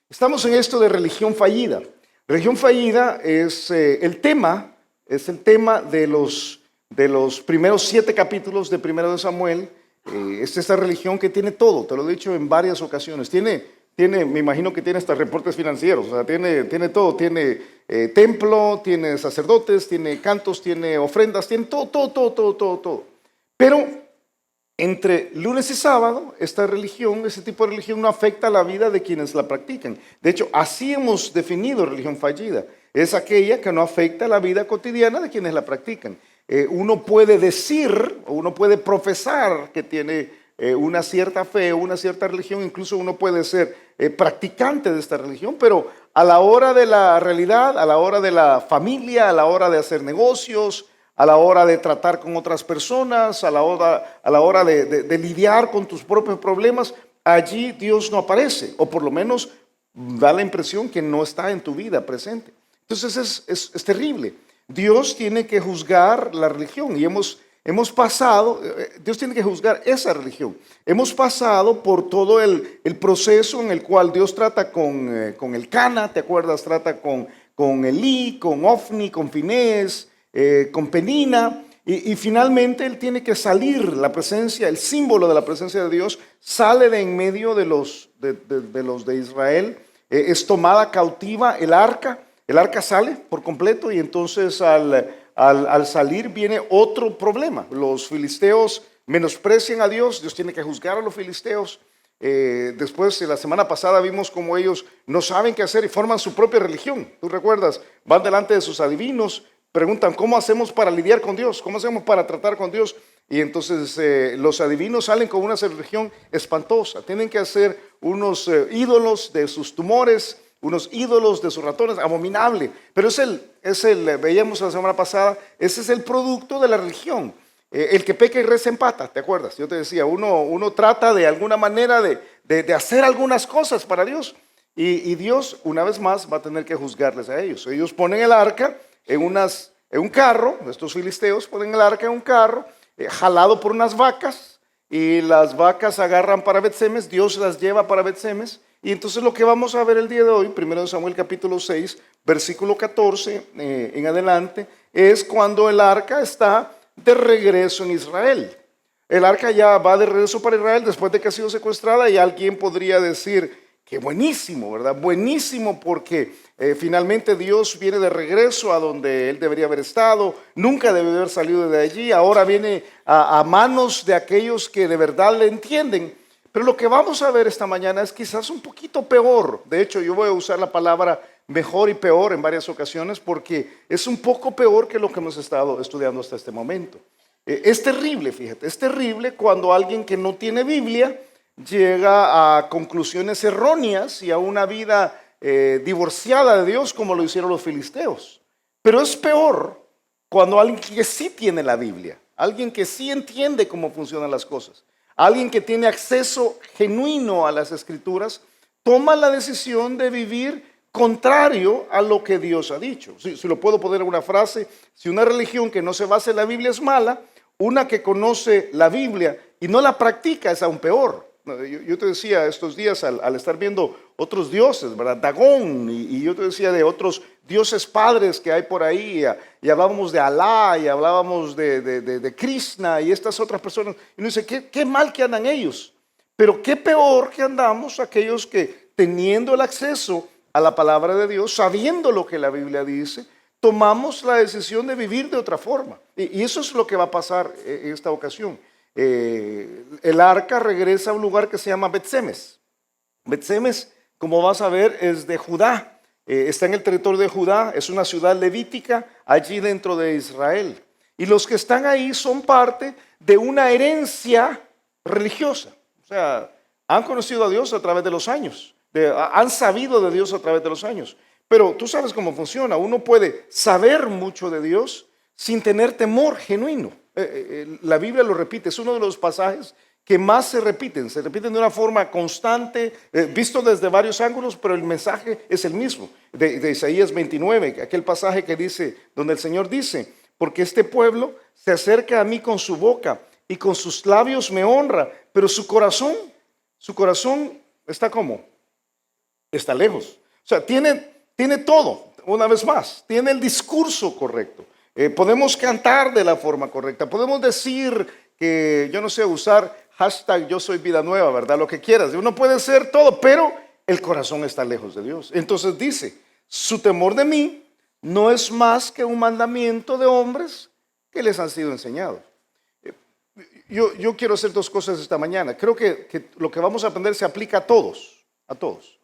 Estamos en esto de religión fallida. Religión fallida es el tema de los primeros 7 capítulos de Primero de Samuel. Es esta religión que tiene todo, te lo he dicho en varias ocasiones. Me imagino que tiene hasta reportes financieros, o sea, tiene todo, tiene templo, tiene sacerdotes, tiene cantos, tiene ofrendas, tiene todo. Pero entre lunes y sábado, ese tipo de religión no afecta la vida de quienes la practican. De hecho, así hemos definido religión fallida. Es aquella que no afecta la vida cotidiana de quienes la practican. Uno puede decir o uno puede profesar que tiene una cierta fe o una cierta religión, incluso uno puede ser practicante de esta religión, pero a la hora de la realidad, a la hora de la familia, a la hora de hacer negocios, a la hora de tratar con otras personas, a la hora de lidiar con tus propios problemas, allí Dios no aparece, o por lo menos da la impresión que no está en tu vida presente. Entonces es terrible. Dios tiene que juzgar la religión y hemos pasado, Dios tiene que juzgar esa religión. Hemos pasado por todo el proceso en el cual Dios trata con el Cana, ¿te acuerdas? Trata con Elí, con Ofni, con Finés, con Penina, y finalmente él tiene que salir, la presencia, el símbolo de la presencia de Dios sale de en medio de los de Israel, es tomada cautiva el arca sale por completo y entonces al salir viene otro problema. Los filisteos menosprecian a Dios, Dios tiene que juzgar a los filisteos. Después, la semana pasada vimos cómo ellos no saben qué hacer y forman su propia religión. ¿Tú recuerdas? Van delante de sus adivinos, preguntan, ¿cómo hacemos para lidiar con Dios? ¿Cómo hacemos para tratar con Dios? Y entonces los adivinos salen con una religión espantosa. Tienen que hacer unos ídolos de sus tumores, unos ídolos de sus ratones, abominable. Pero veíamos la semana pasada, ese es el producto de la religión. El que peca y reza empata, ¿te acuerdas? Yo te decía, uno trata de alguna manera de hacer algunas cosas para Dios. Y Dios, una vez más, va a tener que juzgarles a ellos. Ellos ponen el arca en un carro, estos filisteos ponen el arca en un carro, jalado por unas vacas, y las vacas agarran para Bet-Semes, Dios las lleva para Bet-Semes, y entonces lo que vamos a ver el día de hoy, 1 Samuel capítulo 6, versículo 14 en adelante, es cuando el arca está de regreso en Israel. El arca ya va de regreso para Israel después de que ha sido secuestrada, y alguien podría decir, qué buenísimo, ¿verdad? Buenísimo porque finalmente Dios viene de regreso a donde Él debería haber estado, nunca debe haber salido de allí, ahora viene a manos de aquellos que de verdad le entienden. Pero lo que vamos a ver esta mañana es quizás un poquito peor. De hecho, yo voy a usar la palabra mejor y peor en varias ocasiones porque es un poco peor que lo que hemos estado estudiando hasta este momento. Es terrible, fíjate, es terrible cuando alguien que no tiene Biblia llega a conclusiones erróneas y a una vida divorciada de Dios como lo hicieron los filisteos. Pero es peor cuando alguien que sí tiene la Biblia, alguien que sí entiende cómo funcionan las cosas, alguien que tiene acceso genuino a las Escrituras, toma la decisión de vivir contrario a lo que Dios ha dicho. Si lo puedo poner en una frase, si una religión que no se basa en la Biblia es mala, una que conoce la Biblia y no la practica es aún peor. Yo te decía estos días al estar viendo otros dioses, ¿verdad? Dagón, y yo te decía de otros dioses padres que hay por ahí, y hablábamos de Alá, y hablábamos de Krishna, y estas otras personas, y uno dice, qué mal que andan ellos, pero qué peor que andamos aquellos que teniendo el acceso a la palabra de Dios, sabiendo lo que la Biblia dice, tomamos la decisión de vivir de otra forma, y eso es lo que va a pasar en esta ocasión. El arca regresa a un lugar que se llama Bet-Semes. Bet-Semes, como vas a ver, es de Judá, está en el territorio de Judá, es una ciudad levítica allí dentro de Israel. Y los que están ahí son parte de una herencia religiosa. O sea, han conocido a Dios a través de los años, han sabido de Dios a través de los años. Pero tú sabes cómo funciona, uno puede saber mucho de Dios sin tener temor genuino. La Biblia lo repite, es uno de los pasajes que más se repiten de una forma constante, visto desde varios ángulos, pero el mensaje es el mismo, de Isaías 29, aquel pasaje que dice, donde el Señor dice, porque este pueblo se acerca a mí con su boca y con sus labios me honra, pero su corazón está como está lejos. O sea, tiene todo, una vez más, tiene el discurso correcto. Podemos cantar de la forma correcta, podemos decir que, yo no sé, usar hashtag yo soy vida nueva, ¿verdad? Lo que quieras, uno puede ser todo, pero el corazón está lejos de Dios. Entonces dice, su temor de mí no es más que un mandamiento de hombres que les han sido enseñados. Yo quiero hacer dos cosas esta mañana. Creo que lo que vamos a aprender se aplica a todos, a todos.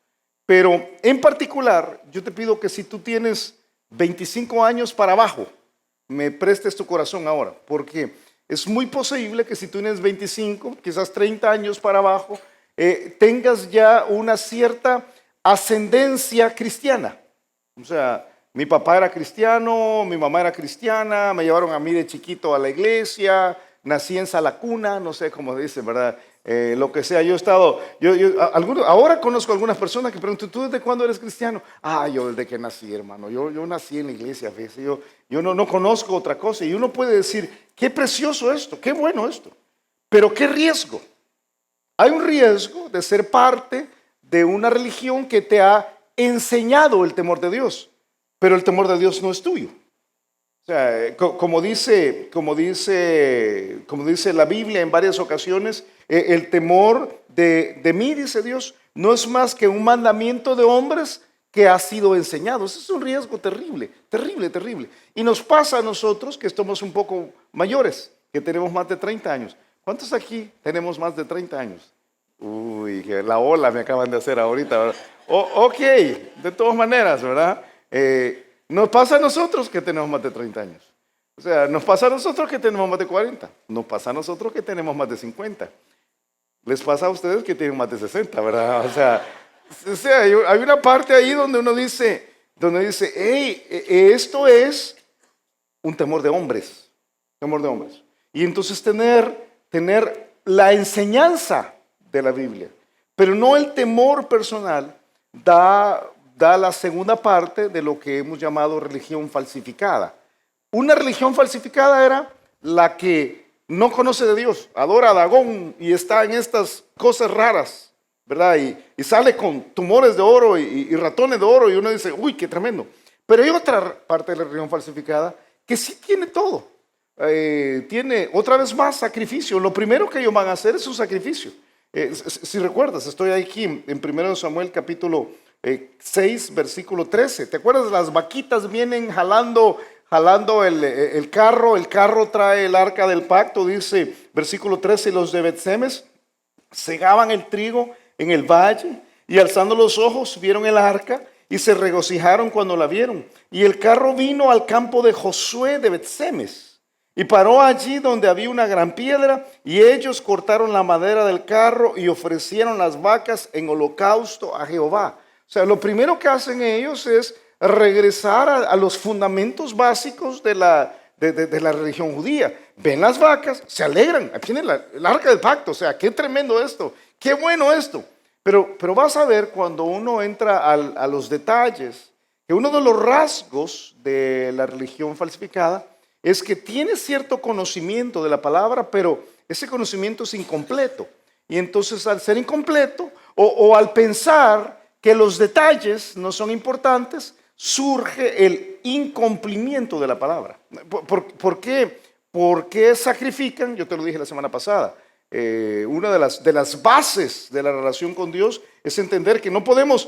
Pero en particular, yo te pido que si tú tienes 25 años para abajo, me prestes tu corazón ahora, porque es muy posible que si tú tienes 25, quizás 30 años para abajo, tengas ya una cierta ascendencia cristiana. O sea, mi papá era cristiano, mi mamá era cristiana, me llevaron a mí de chiquito a la iglesia, nací en Salacuna, no sé cómo dicen, ¿verdad? Lo que sea, yo he estado, ahora conozco a algunas personas que preguntan, ¿tú desde cuándo eres cristiano? Yo desde que nací, hermano, yo nací en la iglesia, fíjese, yo no conozco otra cosa. Y uno puede decir, qué precioso esto, qué bueno esto, pero qué riesgo. Hay un riesgo de ser parte de una religión que te ha enseñado el temor de Dios, pero el temor de Dios no es tuyo. O sea, como dice la Biblia en varias ocasiones, el temor de mí, dice Dios, no es más que un mandamiento de hombres que ha sido enseñado. Eso es un riesgo terrible, terrible, terrible. Y nos pasa a nosotros que estamos un poco mayores, que tenemos más de 30 años. ¿Cuántos aquí tenemos más de 30 años? Uy, que la ola me acaban de hacer ahorita, ¿verdad? Ok, de todas maneras, ¿verdad? Nos pasa a nosotros que tenemos más de 30 años. O sea, nos pasa a nosotros que tenemos más de 40. Nos pasa a nosotros que tenemos más de 50. Les pasa a ustedes que tienen más de 60, ¿verdad? O sea hay una parte ahí donde uno dice, hey, esto es un temor de hombres. Temor de hombres. Y entonces tener la enseñanza de la Biblia, pero no el temor personal, da la segunda parte de lo que hemos llamado religión falsificada. Una religión falsificada era la que no conoce de Dios, adora a Dagón y está en estas cosas raras, ¿verdad? Y sale con tumores de oro y ratones de oro y uno dice, uy, qué tremendo. Pero hay otra parte de la religión falsificada que sí tiene todo. Tiene otra vez más sacrificio. Lo primero que ellos van a hacer es un sacrificio. Si recuerdas, estoy aquí en 1 Samuel capítulo 6, versículo 13. ¿Te acuerdas? Las vaquitas vienen jalando el carro trae el arca del pacto, dice versículo 13, y los de Bet-Semes segaban el trigo en el valle y alzando los ojos vieron el arca y se regocijaron cuando la vieron. Y el carro vino al campo de Josué de Bet-Semes y paró allí donde había una gran piedra, y ellos cortaron la madera del carro y ofrecieron las vacas en holocausto a Jehová. O sea, lo primero que hacen ellos es regresar a los fundamentos básicos de la religión judía. Ven las vacas, se alegran, aquí tienen el arca del pacto, o sea, qué tremendo esto, qué bueno esto. Pero vas a ver cuando uno entra a los detalles, que uno de los rasgos de la religión falsificada es que tiene cierto conocimiento de la palabra, pero ese conocimiento es incompleto. Y entonces al ser incompleto o al pensar que los detalles no son importantes, surge el incumplimiento de la palabra. ¿Por qué? ¿Por qué sacrifican? Yo te lo dije la semana pasada. Una de las bases de la relación con Dios es entender que no podemos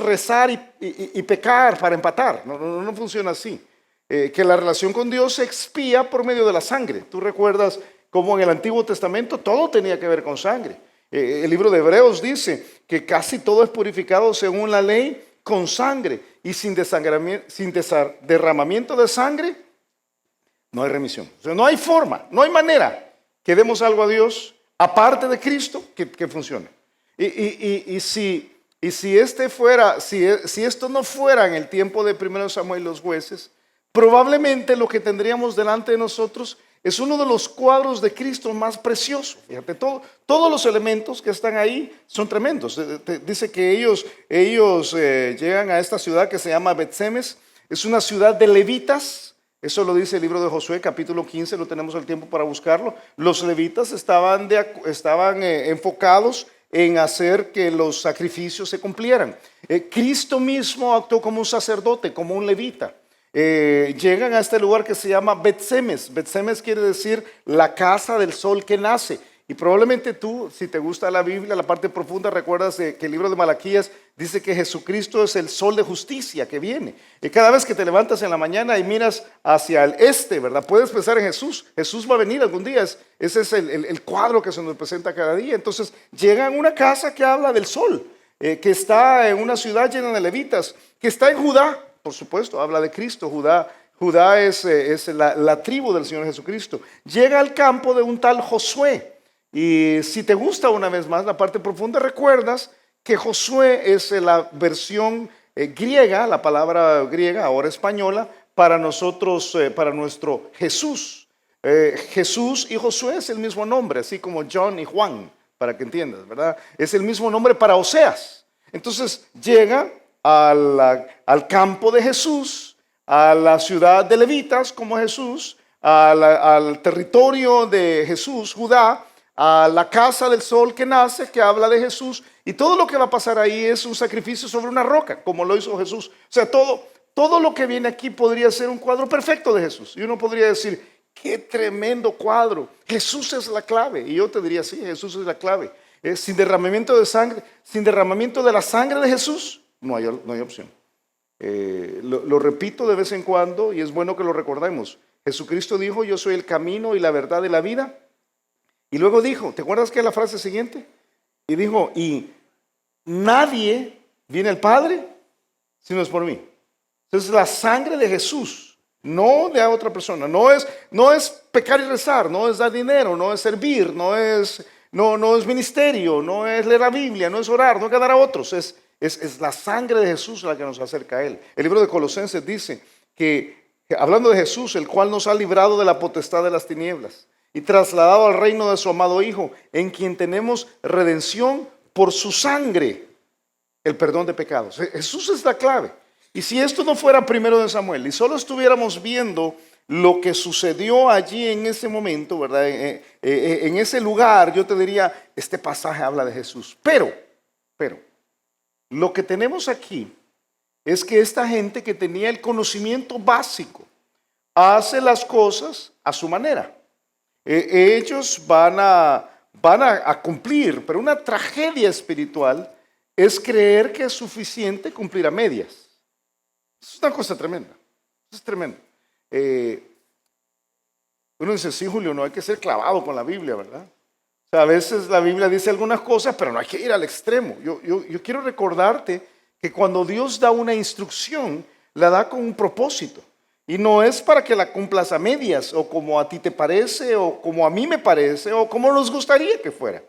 rezar y pecar para empatar. No funciona así. Que la relación con Dios se expía por medio de la sangre. Tú recuerdas cómo en el Antiguo Testamento todo tenía que ver con sangre. El libro de Hebreos dice que casi todo es purificado según la ley con sangre, y sin derramamiento de sangre no hay remisión. O sea, no hay forma, no hay manera que demos algo a Dios aparte de Cristo que funcione. Y si esto no fuera en el tiempo de 1 Samuel y los jueces, probablemente lo que tendríamos delante de nosotros es uno de los cuadros de Cristo más preciosos. Fíjate, todos los elementos que están ahí son tremendos. Dice que ellos llegan a esta ciudad que se llama Bet-Semes. Es una ciudad de levitas. Eso lo dice el libro de Josué, capítulo 15, no tenemos el tiempo para buscarlo. Los levitas estaban enfocados en hacer que los sacrificios se cumplieran. Cristo mismo actuó como un sacerdote, como un levita. Llegan a este lugar que se llama Bet-Semes. Bet-Semes quiere decir la casa del sol que nace. Y probablemente tú, si te gusta la Biblia, la parte profunda, recuerdas que el libro de Malaquías dice que Jesucristo es el sol de justicia que viene. Y cada vez que te levantas en la mañana y miras hacia el este, ¿verdad? Puedes pensar en Jesús. Jesús va a venir algún día. Ese es el cuadro que se nos presenta cada día. Entonces llegan a una casa que habla del sol, que está en una ciudad llena de levitas, que está en Judá. Por supuesto, habla de Cristo. Judá es la tribu del Señor Jesucristo. Llega al campo de un tal Josué. Y si te gusta una vez más la parte profunda, recuerdas que Josué es la versión griega, la palabra griega, ahora española, para nosotros, para nuestro Jesús. Jesús y Josué es el mismo nombre, así como John y Juan, para que entiendas, ¿verdad? Es el mismo nombre para Oseas. Entonces llega al campo de Jesús, a la ciudad de levitas como Jesús, al territorio de Jesús, Judá, a la casa del sol que nace, que habla de Jesús, y todo lo que va a pasar ahí es un sacrificio sobre una roca, como lo hizo Jesús. O sea, todo lo que viene aquí podría ser un cuadro perfecto de Jesús. Y uno podría decir, qué tremendo cuadro, Jesús es la clave. Y yo te diría, sí, Jesús es la clave. Sin derramamiento de sangre, sin derramamiento de la sangre de Jesús, no hay opción. Lo repito de vez en cuando y es bueno que lo recordemos. Jesucristo dijo, yo soy el camino y la verdad y la vida. Y luego dijo, ¿te acuerdas qué es la frase siguiente? Y dijo, y nadie viene al Padre si no es por mí. Entonces la sangre de Jesús, no de otra persona. No es pecar y rezar, no es dar dinero, no es servir, no es ministerio, no es leer la Biblia, no es orar, no es ganar a otros. Es la sangre de Jesús la que nos acerca a Él. El libro de Colosenses dice que, hablando de Jesús, el cual nos ha librado de la potestad de las tinieblas y trasladado al reino de su amado Hijo, en quien tenemos redención por su sangre, el perdón de pecados. Jesús es la clave. Y si esto no fuera primero de Samuel y solo estuviéramos viendo lo que sucedió allí en ese momento, ¿verdad? En ese lugar, yo te diría, este pasaje habla de Jesús. Pero, lo que tenemos aquí es que esta gente que tenía el conocimiento básico hace las cosas a su manera. Ellos van a cumplir, pero una tragedia espiritual es creer que es suficiente cumplir a medias. Es una cosa tremenda. Es tremendo. Uno dice, sí, Julio, no hay que ser clavado con la Biblia, ¿verdad? O sea, a veces la Biblia dice algunas cosas, pero no hay que ir al extremo. Yo quiero recordarte que cuando Dios da una instrucción, la da con un propósito. Y no es para que la cumplas a medias, o como a ti te parece, o como a mí me parece, o como nos gustaría que fuera.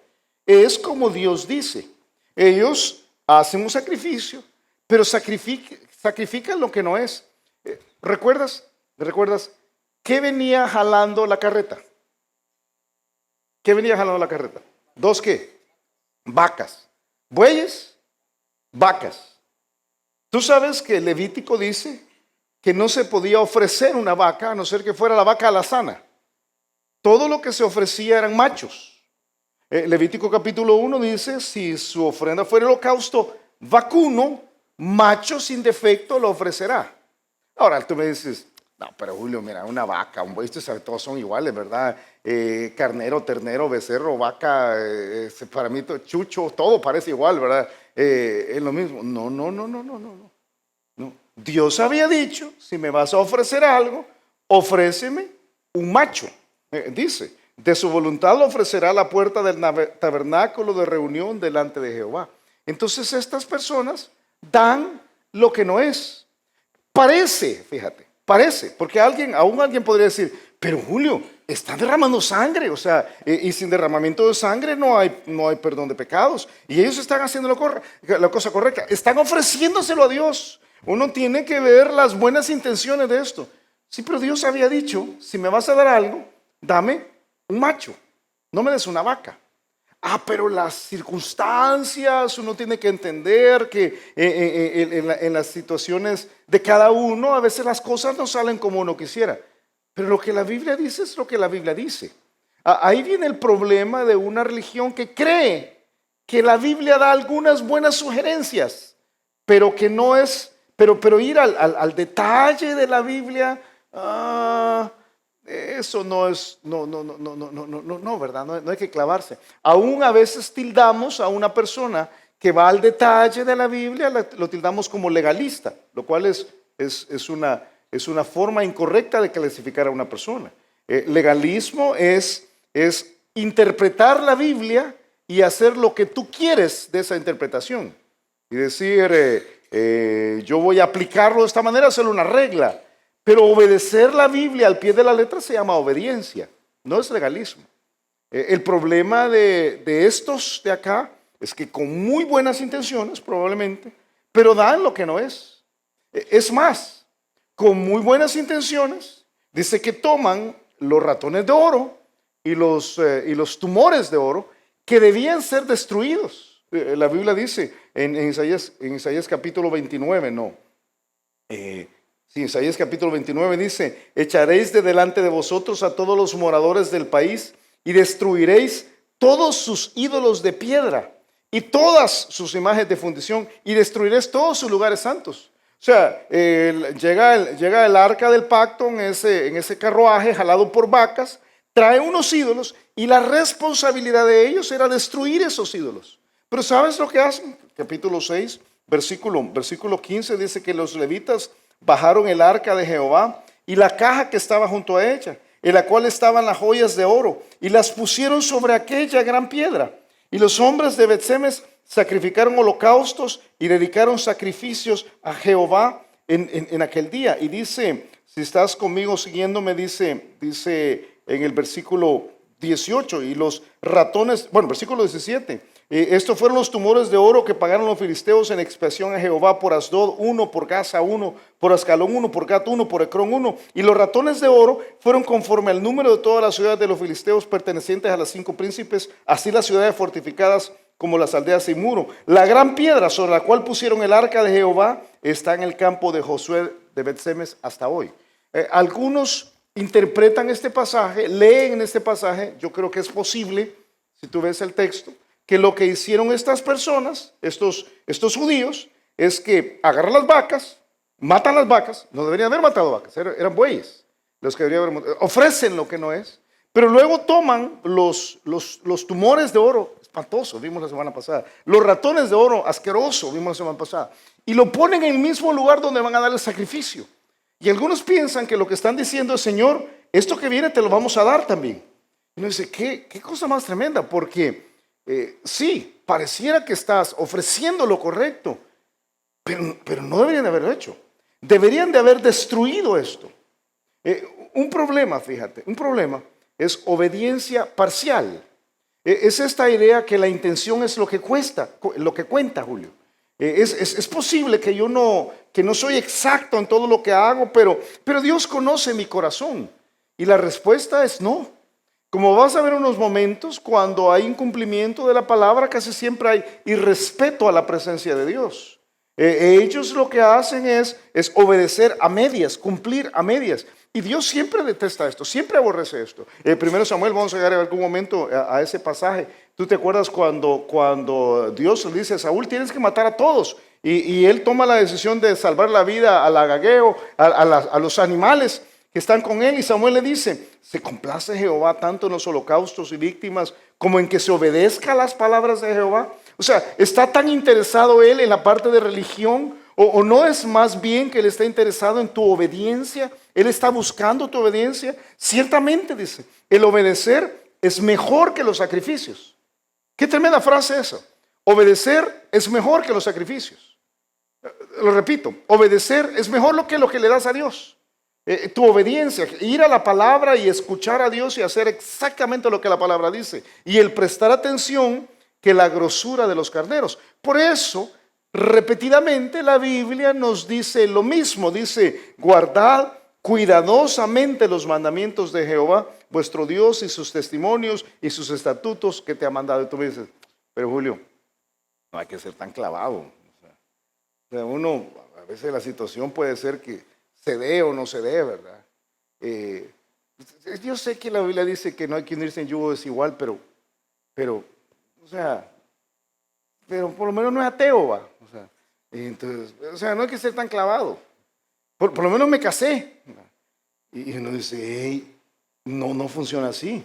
Es como Dios dice. Ellos hacen un sacrificio, pero sacrifican lo que no es. ¿Recuerdas qué venía jalando la carreta? ¿Qué venía jalando la carreta? ¿Dos qué? Vacas. ¿Bueyes? Vacas. ¿Tú sabes que el Levítico dice que no se podía ofrecer una vaca a no ser que fuera la vaca alazana? Todo lo que se ofrecía eran machos. Levítico capítulo 1 dice, si su ofrenda fuera holocausto vacuno, macho sin defecto lo ofrecerá. Ahora tú me dices, no, pero Julio, mira, una vaca, un buey, todos son iguales, ¿verdad? Carnero, ternero, becerro, vaca, para mí chucho, todo parece igual, ¿verdad? Es lo mismo. No. Dios había dicho, si me vas a ofrecer algo, ofréceme un macho. Dice, de su voluntad lo ofrecerá a la puerta del tabernáculo de reunión delante de Jehová. Entonces estas personas dan lo que no es. Parece, fíjate, porque aún alguien podría decir, pero Julio, está derramando sangre, o sea, y sin derramamiento de sangre no hay perdón de pecados. Y ellos están haciendo la cosa correcta, están ofreciéndoselo a Dios. Uno tiene que ver las buenas intenciones de esto. Sí, pero Dios había dicho, si me vas a dar algo, dame un macho, no me des una vaca. Pero las circunstancias, uno tiene que entender que en las situaciones de cada uno, a veces las cosas no salen como uno quisiera. Pero lo que la Biblia dice es lo que la Biblia dice. Ahí viene el problema de una religión que cree que la Biblia da algunas buenas sugerencias, pero que no es, pero ir al detalle de la Biblia, eso no es, no, ¿verdad? No hay que clavarse. Aún a veces tildamos a una persona que va al detalle de la Biblia, lo tildamos como legalista, lo cual es una forma incorrecta de clasificar a una persona. Legalismo es interpretar la Biblia y hacer lo que tú quieres de esa interpretación. Y decir, yo voy a aplicarlo de esta manera, hacerlo una regla. Pero obedecer la Biblia al pie de la letra se llama obediencia, no es legalismo. El problema de estos de acá es que con muy buenas intenciones, probablemente, pero dan lo que no es. Es más, con muy buenas intenciones, dice que toman los ratones de oro y los tumores de oro que debían ser destruidos. La Biblia dice en Isaías capítulo 29, sí, Isaías capítulo 29 dice, echaréis de delante de vosotros a todos los moradores del país y destruiréis todos sus ídolos de piedra y todas sus imágenes de fundición y destruiréis todos sus lugares santos. O sea, llega el arca del pacto en ese carruaje jalado por vacas, trae unos ídolos y la responsabilidad de ellos era destruir esos ídolos. Pero ¿sabes lo que hacen? Capítulo 6, versículo 15 dice que los levitas bajaron el arca de Jehová y la caja que estaba junto a ella, en la cual estaban las joyas de oro, y las pusieron sobre aquella gran piedra. Y los hombres de Bet-Semes sacrificaron holocaustos y dedicaron sacrificios a Jehová en aquel día. Y dice, si estás conmigo siguiéndome, dice en el versículo 18, y los ratones, bueno, versículo 17. Estos fueron los tumores de oro que pagaron los filisteos en expiación a Jehová por Asdod 1, por Gaza 1, por Ascalón 1, por Gat 1, por Ecrón 1. Y los ratones de oro fueron conforme al número de todas las ciudades de los filisteos pertenecientes a las 5 príncipes, así las ciudades fortificadas como las aldeas sin muro. La gran piedra sobre la cual pusieron el arca de Jehová está en el campo de Josué de Bet-Semes hasta hoy. Algunos interpretan este pasaje, leen en este pasaje, yo creo que es posible, si tú ves el texto, que lo que hicieron estas personas, estos judíos, es que agarran las vacas, matan las vacas, no deberían haber matado vacas, eran bueyes los que deberían haber matado, ofrecen lo que no es, pero luego toman los tumores de oro, espantoso, vimos la semana pasada, los ratones de oro, asqueroso, vimos la semana pasada, y lo ponen en el mismo lugar donde van a dar el sacrificio. Y algunos piensan que lo que están diciendo es, Señor, esto que viene te lo vamos a dar también. Y uno dice, qué cosa más tremenda, porque sí, pareciera que estás ofreciendo lo correcto, pero no deberían de haberlo hecho. Deberían de haber destruido esto. Un problema, fíjate, un problema es obediencia parcial. Es esta idea que la intención es lo que cuenta, Julio. Es posible que yo no soy exacto en todo lo que hago, pero Dios conoce mi corazón. Y la respuesta es no. Como vas a ver en unos momentos, cuando hay incumplimiento de la palabra, casi siempre hay irrespeto a la presencia de Dios. Ellos lo que hacen es obedecer a medias, cumplir a medias. Y Dios siempre detesta esto, siempre aborrece esto. Primero Samuel, vamos a llegar en algún momento a ese pasaje. ¿Tú te acuerdas cuando Dios le dice a Saúl, tienes que matar a todos? Y él toma la decisión de salvar la vida al agageo, a los animales que están con él, y Samuel le dice, ¿se complace Jehová tanto en los holocaustos y víctimas como en que se obedezca a las palabras de Jehová? O sea, ¿está tan interesado él en la parte de religión? ¿O no es más bien que él está interesado en tu obediencia? ¿Él está buscando tu obediencia? Ciertamente, dice, el obedecer es mejor que los sacrificios. Qué tremenda frase esa. Obedecer es mejor que los sacrificios. Lo repito, obedecer es mejor que lo que le das a Dios. Tu obediencia, ir a la palabra y escuchar a Dios y hacer exactamente lo que la palabra dice. Y el prestar atención que la grosura de los carneros. Por eso, repetidamente la Biblia nos dice lo mismo. Dice, guardad cuidadosamente los mandamientos de Jehová, vuestro Dios, y sus testimonios y sus estatutos que te ha mandado. Y tú me dices, pero Julio, no hay que ser tan clavado. O sea, uno, a veces la situación puede ser que se dé o no se dé, ¿verdad? Yo sé que la Biblia dice que no hay que unirse en yugo desigual, pero, o sea, pero por lo menos no es ateo, ¿va? O sea, Y entonces, o sea, no hay que ser tan clavado. Por lo menos me casé. Y uno dice, hey, no funciona así.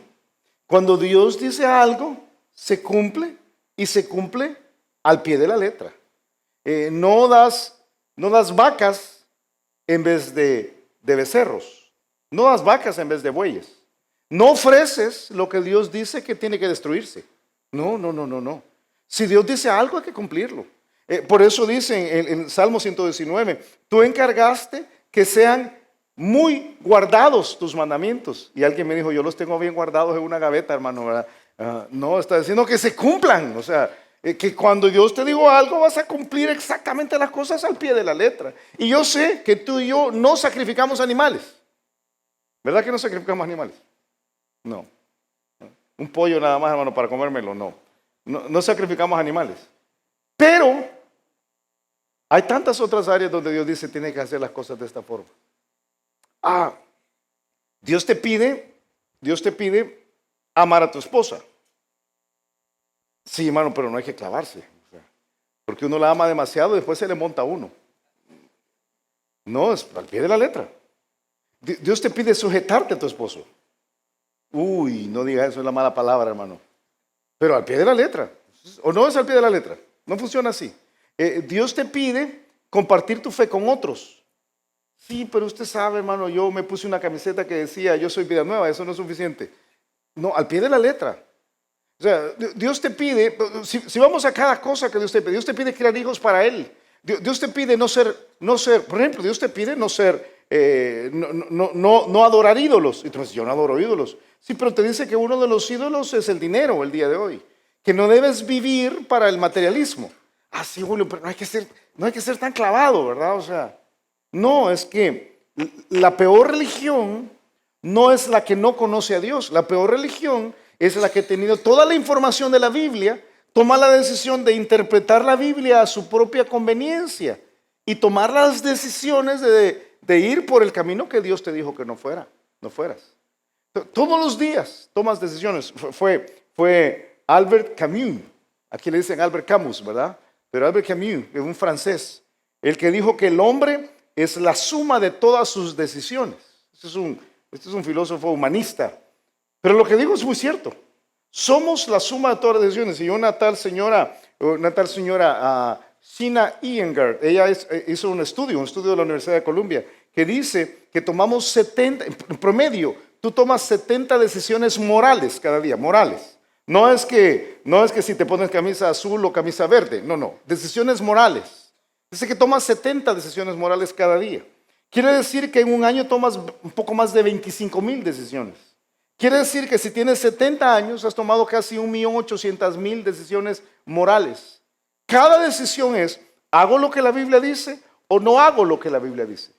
Cuando Dios dice algo, se cumple y se cumple al pie de la letra. No das vacas en vez de becerros. No das vacas en vez de bueyes. No ofreces lo que Dios dice que tiene que destruirse. No. Si Dios dice algo, hay que cumplirlo. Por eso dice en Salmo 119, tú encargaste que sean muy guardados tus mandamientos. Y alguien me dijo, yo los tengo bien guardados en una gaveta, hermano, ¿verdad? No, está diciendo que se cumplan. O sea, que cuando Dios te dijo algo, vas a cumplir exactamente las cosas al pie de la letra. Y yo sé que tú y yo no sacrificamos animales. ¿Verdad que no sacrificamos animales? No. Un pollo nada más, hermano, para comérmelo, no sacrificamos animales. Pero hay tantas otras áreas donde Dios dice tiene que hacer las cosas de esta forma. Dios te pide amar a tu esposa. Sí, hermano, pero no hay que clavarse. O sea, porque uno la ama demasiado y después se le monta a uno. No, es al pie de la letra. Dios te pide sujetarte a tu esposo. Uy, no digas eso, es la mala palabra, hermano. Pero al pie de la letra. ¿O no es al pie de la letra? No funciona así. Dios te pide compartir tu fe con otros. Sí, pero usted sabe, hermano, yo me puse una camiseta que decía, yo soy vida nueva, eso no es suficiente. No, al pie de la letra. O sea, Dios te pide, si vamos a cada cosa que Dios te pide criar hijos para Él. Dios te pide no ser, por ejemplo, Dios te pide no ser, no adorar ídolos. Y tú dices, yo no adoro ídolos. Sí, pero te dice que uno de los ídolos es el dinero el día de hoy. Que no debes vivir para el materialismo. Sí, Julio, pero no hay que ser tan clavado, ¿verdad? O sea, no, es que la peor religión no es la que no conoce a Dios. La peor religión es la que ha tenido toda la información de la Biblia, toma la decisión de interpretar la Biblia a su propia conveniencia y tomar las decisiones de ir por el camino que Dios te dijo que no fueras. Todos los días tomas decisiones. Fue Albert Camus, aquí le dicen Albert Camus, ¿verdad? Pero Albert Camus, es un francés, el que dijo que el hombre es la suma de todas sus decisiones. Este es un filósofo humanista. Pero lo que digo es muy cierto. Somos la suma de todas las decisiones. Y una tal señora, Sheena Iyengar, ella hizo un estudio de la Universidad de Columbia, que dice que tomamos 70, en promedio, tú tomas 70 decisiones morales cada día, morales. No es que si te pones camisa azul o camisa verde, no, decisiones morales. Dice que tomas 70 decisiones morales cada día. Quiere decir que en un año tomas un poco más de 25,000 decisiones. Quiere decir que si tienes 70 años, has tomado casi 1,800,000 decisiones morales. Cada decisión es, ¿hago lo que la Biblia dice o no hago lo que la Biblia dice?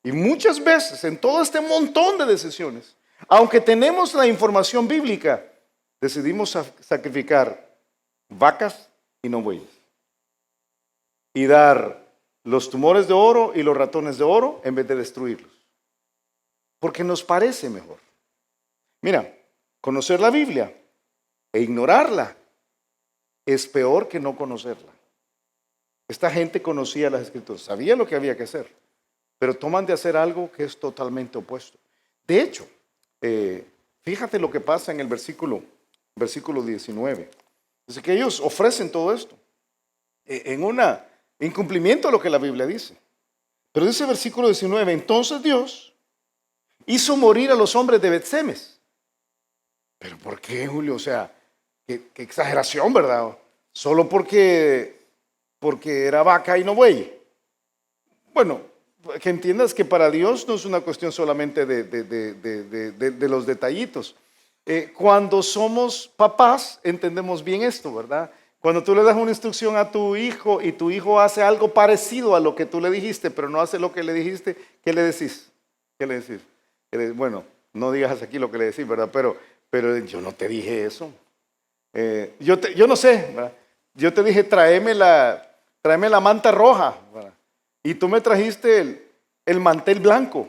Y muchas veces, en todo este montón de decisiones, aunque tenemos la información bíblica, decidimos sacrificar vacas y no bueyes. Y dar los tumores de oro y los ratones de oro en vez de destruirlos. Porque nos parece mejor. Mira, conocer la Biblia e ignorarla es peor que no conocerla. Esta gente conocía las Escrituras, sabía lo que había que hacer, pero toman de hacer algo que es totalmente opuesto. De hecho, fíjate lo que pasa en el versículo 19. Dice que ellos ofrecen todo esto en cumplimiento a lo que la Biblia dice. Pero dice el versículo 19, entonces Dios hizo morir a los hombres de Bet-Semes. ¿Pero por qué, Julio? O sea, qué exageración, ¿verdad? Solo porque era vaca y no buey. Bueno, que entiendas que para Dios no es una cuestión solamente de los detallitos. Cuando somos papás, entendemos bien esto, ¿verdad? Cuando tú le das una instrucción a tu hijo y tu hijo hace algo parecido a lo que tú le dijiste, pero no hace lo que le dijiste, ¿qué le decís? ¿Qué le decís? Bueno, no digas aquí lo que le decís, ¿verdad? Pero yo no te dije eso. Yo no sé, ¿verdad? Yo te dije, tráeme la manta roja, ¿verdad? Y tú me trajiste el mantel blanco.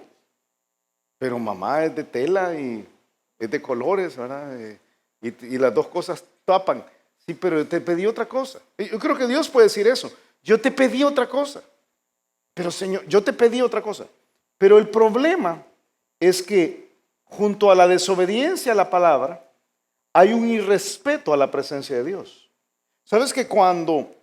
Pero mamá es de tela y es de colores, ¿verdad? Y las dos cosas tapan. Sí, pero te pedí otra cosa. Yo creo que Dios puede decir eso. yo te pedí otra cosa. Pero Señor, yo te pedí otra cosa. Pero el problema es que junto a la desobediencia a la palabra, hay un irrespeto a la presencia de Dios. ¿Sabes que cuando